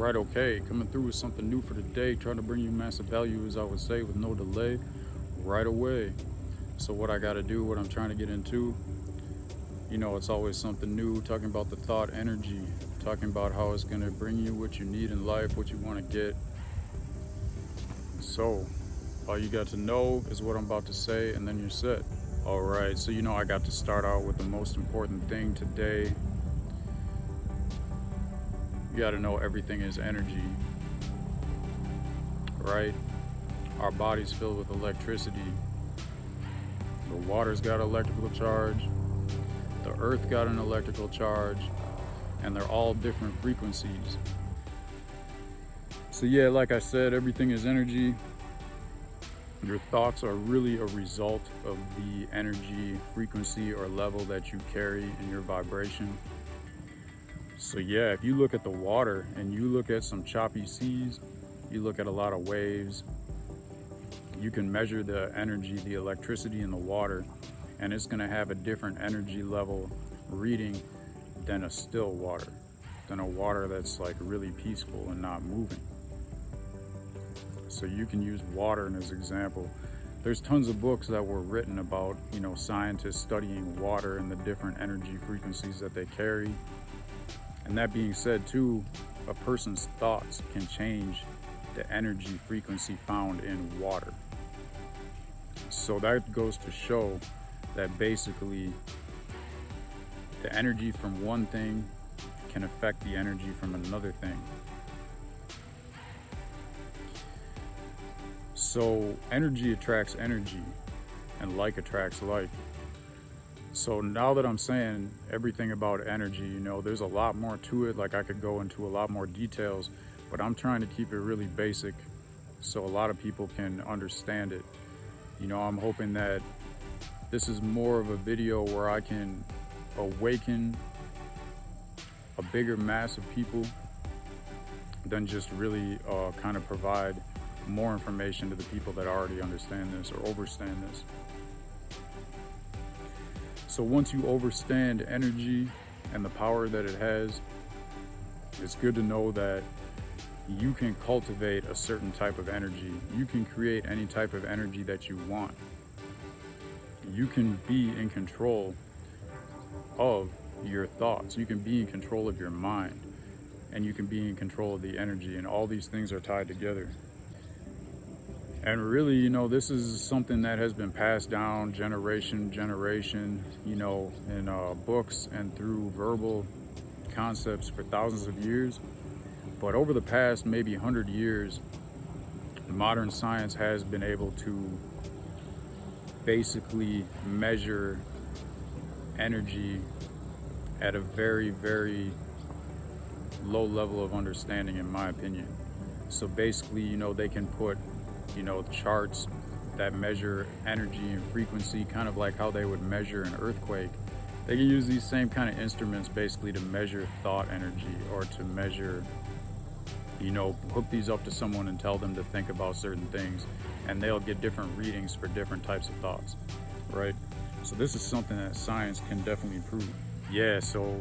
Right, okay, coming through with something new for the day, trying to bring you massive value, as I would say, with no delay, right away. So what I got to do, what I'm trying to get into, it's always something new, talking about the thought energy, talking about how it's going to bring you what you need in life, what you want to get. So all you got to know is what I'm about to say, and then you're set. All right, so I got to start out with the most important thing today. You got to know everything is energy, right? Our body's filled with electricity. The water's got electrical charge. The earth got an electrical charge, and they're all different frequencies. So yeah, like I said, everything is energy. Your thoughts are really a result of the energy frequency or level that you carry in your vibration. So yeah, if you look at the water and you look at some choppy seas, you look at a lot of waves, you can measure the energy, the electricity in the water, and it's going to have a different energy level reading than a still water, than a water that's like really peaceful and not moving. So you can use water as an example. There's tons of books that were written about, scientists studying water and the different energy frequencies that they carry. And that being said too, a person's thoughts can change the energy frequency found in water. So that goes to show that basically the energy from one thing can affect the energy from another thing. So energy attracts energy, and like attracts like. So now that I'm saying everything about energy, there's a lot more to it. Like I could go into a lot more details, but I'm trying to keep it really basic so a lot of people can understand it. I'm hoping that this is more of a video where I can awaken a bigger mass of people than just really kind of provide more information to the people that already understand this or overstand this. So once you overstand energy and the power that it has, it's good to know that you can cultivate a certain type of energy. You can create any type of energy that you want. You can be in control of your thoughts. You can be in control of your mind, and you can be in control of the energy, and all these things are tied together. And really, this is something that has been passed down generation, in books and through verbal concepts for thousands of years. But over the past maybe 100 years, modern science has been able to basically measure energy at a very, very low level of understanding, in my opinion. So basically, they can put charts that measure energy and frequency, kind of like how they would measure an earthquake. They can use these same kind of instruments basically to measure thought energy, or to measure, hook these up to someone and tell them to think about certain things, and they'll get different readings for different types of thoughts, right? So this is something that science can definitely prove. Yeah, so,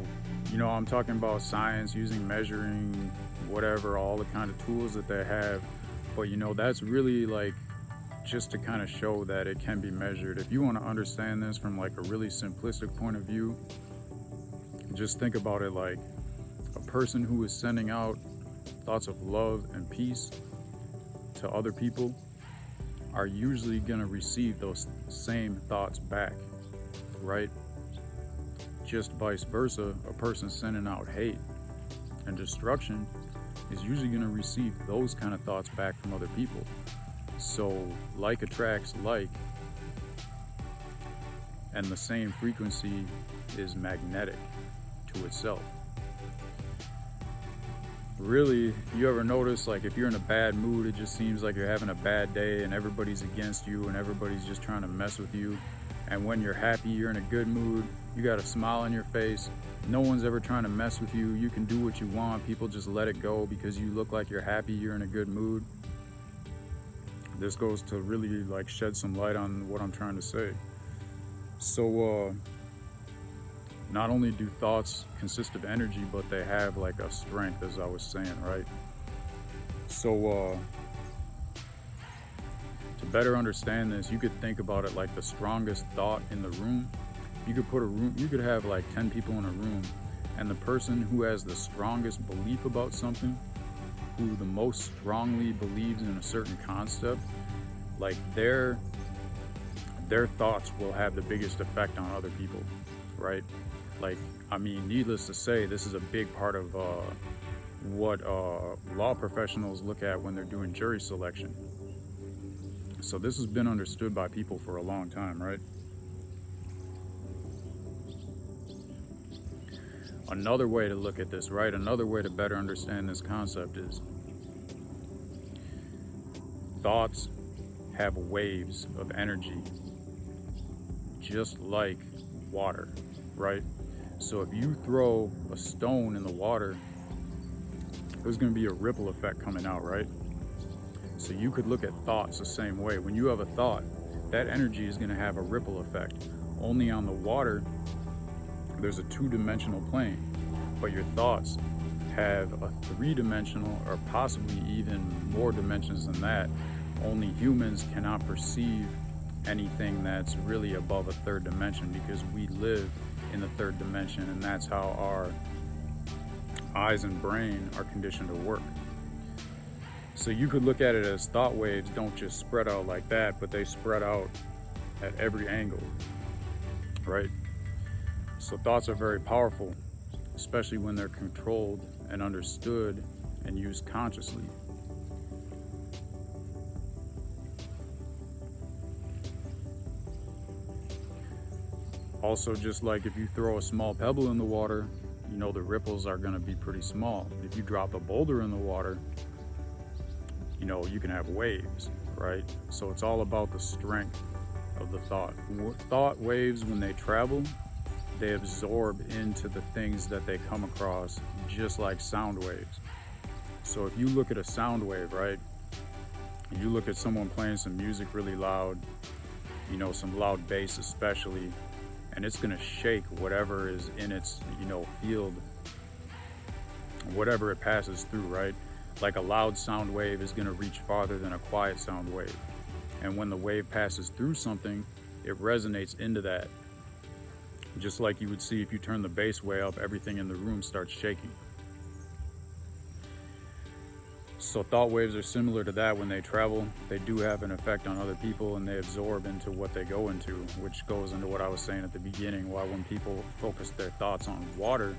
I'm talking about science using measuring, whatever, all the kind of tools that they have. But that's really like just to kind of show that it can be measured. If you want to understand this from like a really simplistic point of view, just think about it like a person who is sending out thoughts of love and peace to other people are usually going to receive those same thoughts back, right? Just vice versa, a person sending out hate and destruction is usually going to receive those kind of thoughts back from other people. So like attracts like, and the same frequency is magnetic to itself. Really, you ever notice, like if you're in a bad mood, it just seems like you're having a bad day and everybody's against you and everybody's just trying to mess with you. And when you're happy, you're in a good mood, you got a smile on your face, no one's ever trying to mess with you, you can do what you want, people just let it go because you look like you're happy, you're in a good mood. This goes to really like shed some light on what I'm trying to say. So not only do thoughts consist of energy, but they have like a strength, as I was saying, right? So to better understand this, you could think about it like the strongest thought in the room. You could have like 10 people in a room, and the person who has the strongest belief about something, who the most strongly believes in a certain concept, like their thoughts will have the biggest effect on other people, right? Like, I mean, needless to say, this is a big part of what law professionals look at when they're doing jury selection. So this has been understood by people for a long time, right? Another way to look at this, right? Another way to better understand this concept is thoughts have waves of energy, just like water, right? So if you throw a stone in the water, there's going to be a ripple effect coming out, right? So you could look at thoughts the same way. When you have a thought, that energy is going to have a ripple effect. Only on the water, there's a 2-dimensional plane, but your thoughts have a 3-dimensional or possibly even more dimensions than that. Only humans cannot perceive anything that's really above a 3rd dimension, because we live in the 3rd dimension, and that's how our eyes and brain are conditioned to work. So you could look at it as thought waves don't just spread out like that, but they spread out at every angle, right? So thoughts are very powerful, especially when they're controlled and understood and used consciously. Also, just like if you throw a small pebble in the water, you know the ripples are going to be pretty small. If you drop a boulder in the water, you know, you can have waves, right? So it's all about the strength of the thought. Thought waves, when they travel, they absorb into the things that they come across, just like sound waves. So if you look at a sound wave, right? You look at someone playing some music really loud, you know, some loud bass especially, and it's gonna shake whatever is in its, you know, field, whatever it passes through, right? Like a loud sound wave is gonna reach farther than a quiet sound wave. And when the wave passes through something, it resonates into that. Just like you would see if you turn the bass way up, everything in the room starts shaking. So thought waves are similar to that. When they travel, they do have an effect on other people, and they absorb into what they go into, which goes into what I was saying at the beginning, why when people focus their thoughts on water,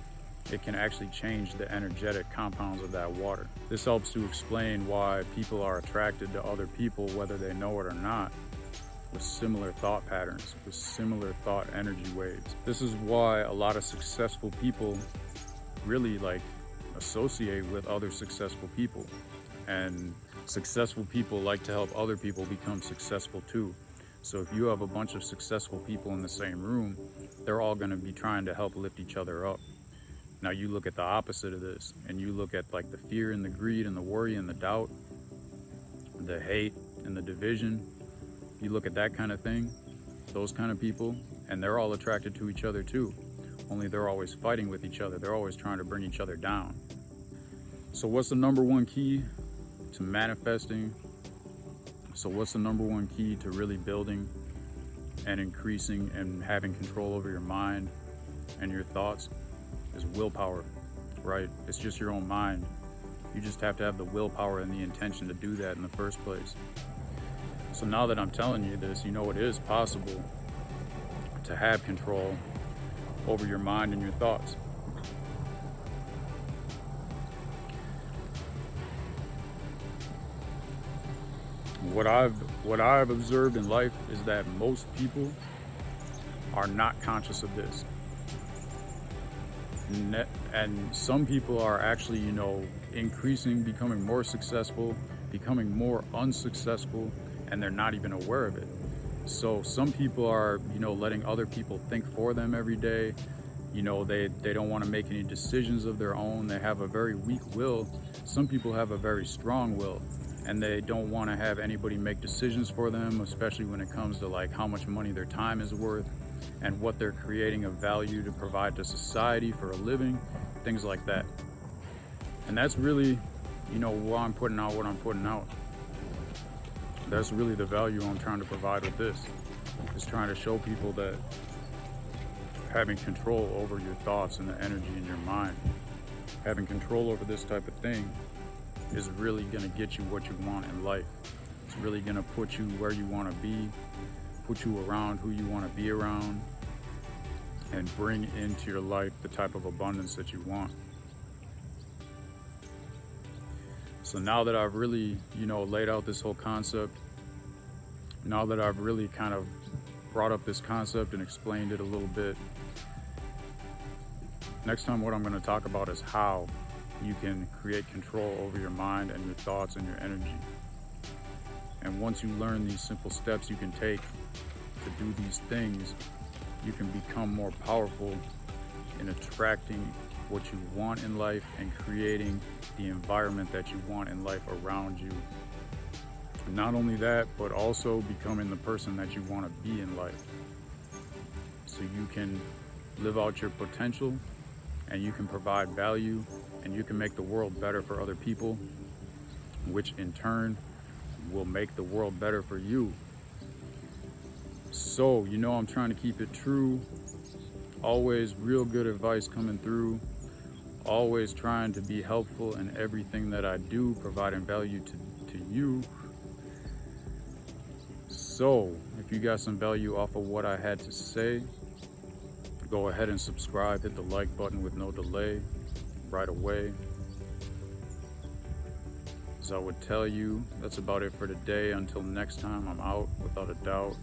it can actually change the energetic compounds of that water. This helps to explain why people are attracted to other people, whether they know it or not, with similar thought patterns, with similar thought energy waves. This is why a lot of successful people really like associate with other successful people. And successful people like to help other people become successful too. So if you have a bunch of successful people in the same room, they're all going to be trying to help lift each other up. Now you look at the opposite of this, and you look at like the fear and the greed and the worry and the doubt, the hate and the division. You look at that kind of thing, those kind of people, and they're all attracted to each other too. Only they're always fighting with each other. They're always trying to bring each other down. So what's the number one key to manifesting? So what's the number one key to really building and increasing and having control over your mind and your thoughts? Is willpower, right? It's just your own mind. You just have to have the willpower and the intention to do that in the first place. So now that I'm telling you this, you know it is possible to have control over your mind and your thoughts. What I've observed in life is that most people are not conscious of this. And some people are actually, you know, increasing, becoming more successful, becoming more unsuccessful, and they're not even aware of it. So some people are, you know, letting other people think for them every day. You know, they don't want to make any decisions of their own. They have a very weak will. Some people have a very strong will, and they don't want to have anybody make decisions for them, especially when it comes to like how much money their time is worth, and what they're creating of value to provide to society for a living, things like that. And that's really, why I'm putting out what I'm putting out. That's really the value I'm trying to provide with this, is trying to show people that having control over your thoughts and the energy in your mind, having control over this type of thing is really going to get you what you want in life. It's really going to put you where you want to be, put you around who you want to be around, and bring into your life the type of abundance that you want. So now that I've really, laid out this whole concept, now that I've really kind of brought up this concept and explained it a little bit, next time what I'm going to talk about is how you can create control over your mind and your thoughts and your energy. And once you learn these simple steps you can take to do these things, you can become more powerful in attracting what you want in life and creating the environment that you want in life around you. And not only that, but also becoming the person that you want to be in life. So you can live out your potential, and you can provide value, and you can make the world better for other people, which in turn will make the world better for you. So, I'm trying to keep it true. Always real good advice coming through. Always trying to be helpful in everything that I do, providing value to you. So, if you got some value off of what I had to say, go ahead and subscribe. Hit the like button with no delay right away. As I would tell you, that's about it for today. Until next time, I'm out without a doubt.